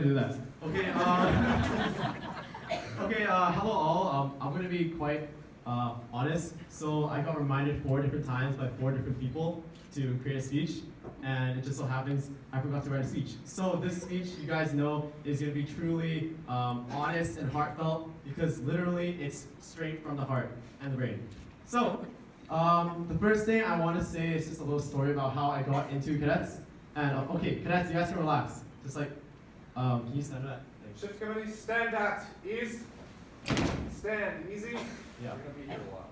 do that. Okay. Hello all. I'm gonna be quite honest. So I got reminded 4 different times by 4 different people to create a speech, and it just so happens I forgot to write a speech. So this speech, you guys know, is gonna be truly honest and heartfelt because literally it's straight from the heart and the brain. So the first thing I want to say is just a little story about how I got into cadets. And okay, cadets, you guys can relax. Just like, can you stand at? Shift committee, stand at ease. Stand easy. Yeah. We're gonna be here a while.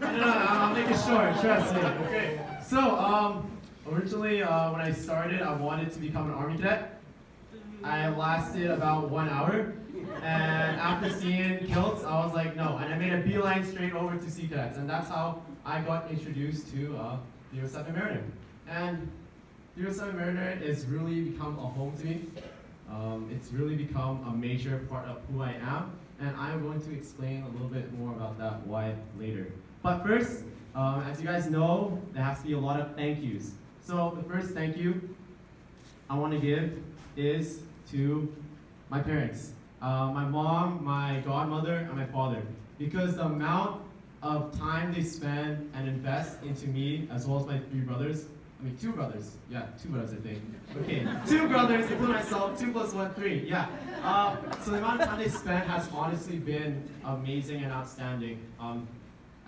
No, I'll make it short. Trust me. Okay. So originally when I started, I wanted to become an Army cadet. I lasted about 1 hour, and after seeing kilts, I was like, no, and I made a beeline straight over to Sea Cadets, and that's how I got introduced to the 07 Mariner. And the 07 Mariner has really become a home to me. It's really become a major part of who I am, and I'm going to explain a little bit more about that why later. But first, as you guys know, there has to be a lot of thank yous. So the first thank you I want to give is to my parents, my mom, my godmother, and my father, because the amount of time they spend and invest into me, as well as my 3 brothers. I mean, 2 brothers. Yeah, 2 brothers, I think. Okay, 2 brothers, including myself, 2 plus 1, 3. Yeah. So the amount of time they spend has honestly been amazing and outstanding.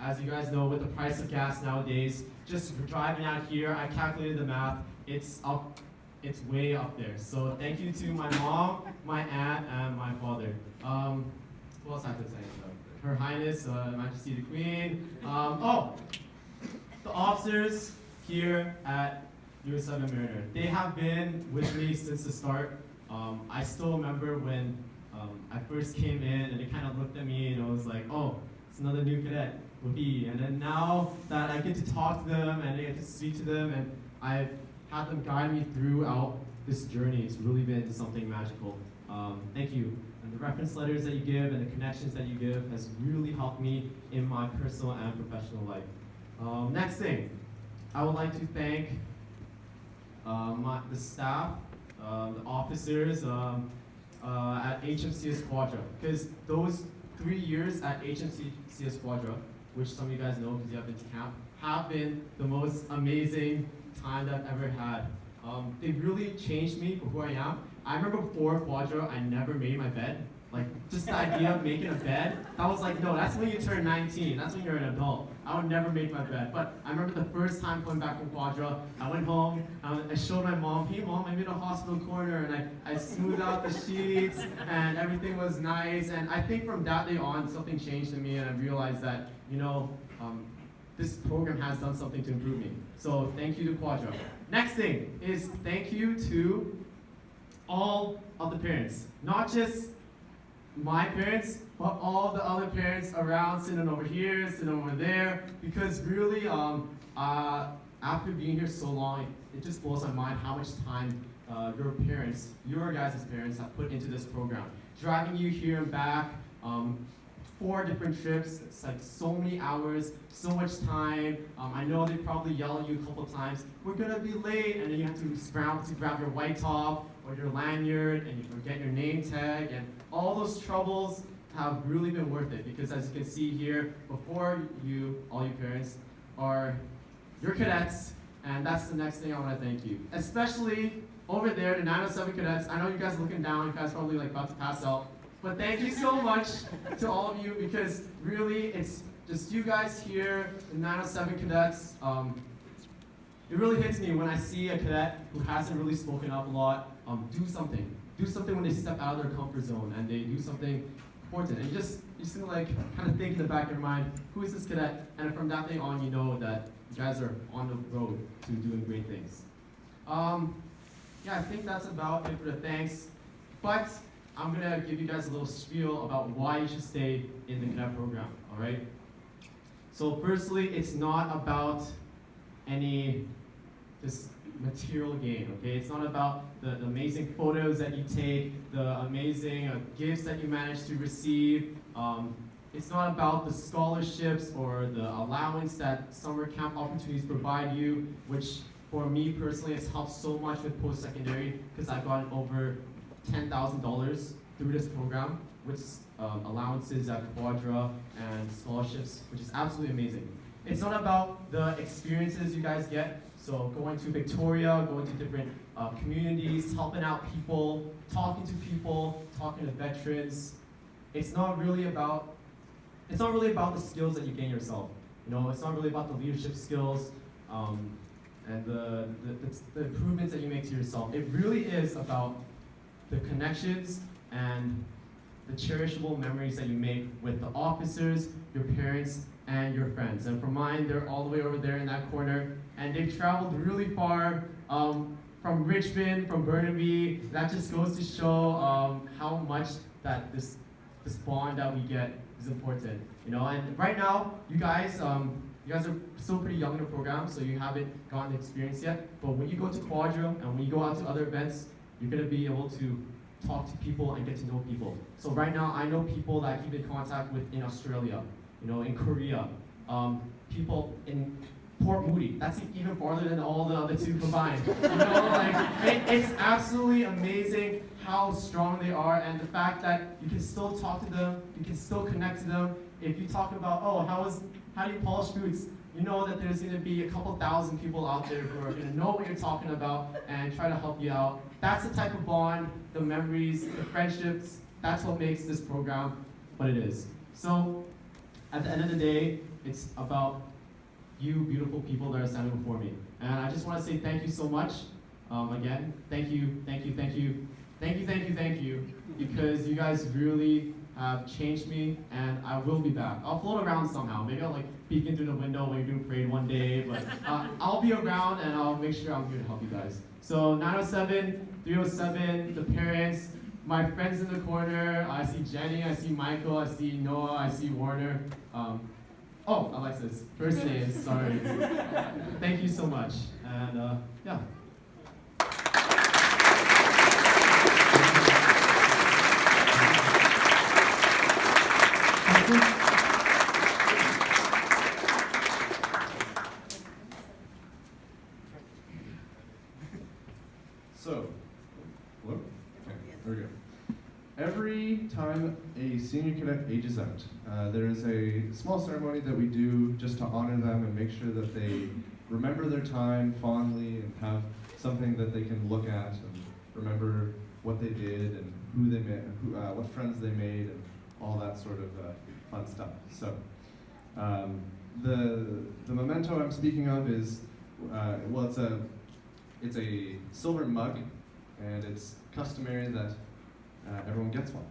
As you guys know, with the price of gas nowadays, just driving out here, I calculated the math. It's way up there. So thank you to my mom, my aunt, and my father. What else I have to say? Her Highness, Majesty the Queen. The officers here at US7 Mariner. They have been with me since the start. I still remember when I first came in and they kind of looked at me and I was like, oh, it's another new cadet, whoopee. And then now that I get to talk to them and I get to speak to them and I've had them guide me throughout this journey, it's really been something magical. Thank you. And the reference letters that you give and the connections that you give has really helped me in my personal and professional life. Next thing. I would like to thank the staff, the officers at HMCS Quadra, because those 3 years at HMCS Quadra, which some of you guys know because you have been to camp, have been the most amazing time that I've ever had. They really changed me for who I am. I remember before Quadra, I never made my bed. Like, just the idea of making a bed, I was like, no, that's when you turn 19. That's when you're an adult. I would never make my bed. But I remember the first time coming back from Quadra, I went home, I showed my mom, hey mom, I made a hospital corner, and I smoothed out the sheets, and everything was nice. And I think from that day on, something changed in me, and I realized that, you know, this program has done something to improve me. So thank you to Quadra. Next thing is thank you to all of the parents, not just my parents, but all the other parents around, sitting over here, sitting over there, because really, after being here so long, it just blows my mind how much time your parents, your guys' parents, have put into this program. Driving you here and back, 4 different trips, it's like so many hours, so much time. I know they probably yell at you a couple times, we're gonna be late, and then you have to scramble to grab your white top or your lanyard, and you forget your name tag, and all those troubles have really been worth it, because as you can see here, before you, all you parents, are your cadets, and that's the next thing I want to thank you. Especially over there, the 907 cadets. I know you guys are looking down, you guys are probably like about to pass out, but thank you so much to all of you, because really it's just you guys here, the 907 cadets. It really hits me when I see a cadet who hasn't really spoken up a lot, do something. Do something when they step out of their comfort zone and they do something important. And you just gonna like kind of think in the back of your mind, who is this cadet? And from that day on, you know that you guys are on the road to doing great things. Yeah, I think that's about it for the thanks. But I'm gonna give you guys a little spiel about why you should stay in the cadet program, all right? So firstly, it's not about any just material gain, okay? It's not about the amazing photos that you take, the amazing gifts that you manage to receive. It's not about the scholarships or the allowance that summer camp opportunities provide you, which for me personally has helped so much with post-secondary, because I've gotten over $10,000 through this program, with allowances at Quadra and scholarships, which is absolutely amazing. It's not about the experiences you guys get, so going to Victoria, going to different communities, helping out people, talking to veterans. It's not really about the skills that you gain yourself. It's not really about the leadership skills and the improvements that you make to yourself. It really is about the connections and the cherishable memories that you make with the officers, your parents, and your friends. And for mine, they're all the way over there in that corner, and they've traveled really far from Richmond, from Burnaby. That just goes to show how much that this bond that we get is important. And right now, you guys are still pretty young in the program, so you haven't gotten the experience yet. But when you go to Quadra and when you go out to other events, you're gonna be able to talk to people and get to know people. So right now, I know people that I keep in contact with in Australia, in Korea, people in Port Moody. That's even farther than all the other two combined. It's absolutely amazing how strong they are, and the fact that you can still talk to them, you can still connect to them. If you talk about, how do you polish boots? You know that there's gonna be a couple thousand people out there who are gonna know what you're talking about and try to help you out. That's the type of bond, the memories, the friendships, that's what makes this program what it is. So, at the end of the day, it's about you beautiful people that are standing before me. And I just want to say thank you so much. Again, thank you, because you guys really have changed me, and I will be back. I'll float around somehow. Maybe I'll peek in through the window when you're doing parade one day, but I'll be around and I'll make sure I'm here to help you guys. So 907, 307, the parents, my friends in the corner, I see Jenny, I see Michael, I see Noah, I see Warner. Alexis, first name, sorry. Thank you so much, and yeah. So, hello? Okay, there we go. Every time a senior cadet ages out, there is a small ceremony that we do just to honor them and make sure that they remember their time fondly and have something that they can look at and remember what they did and who they met, what friends they made, and all that sort of fun stuff. So, the memento I'm speaking of is, it's a silver mug, and it's customary that everyone gets one.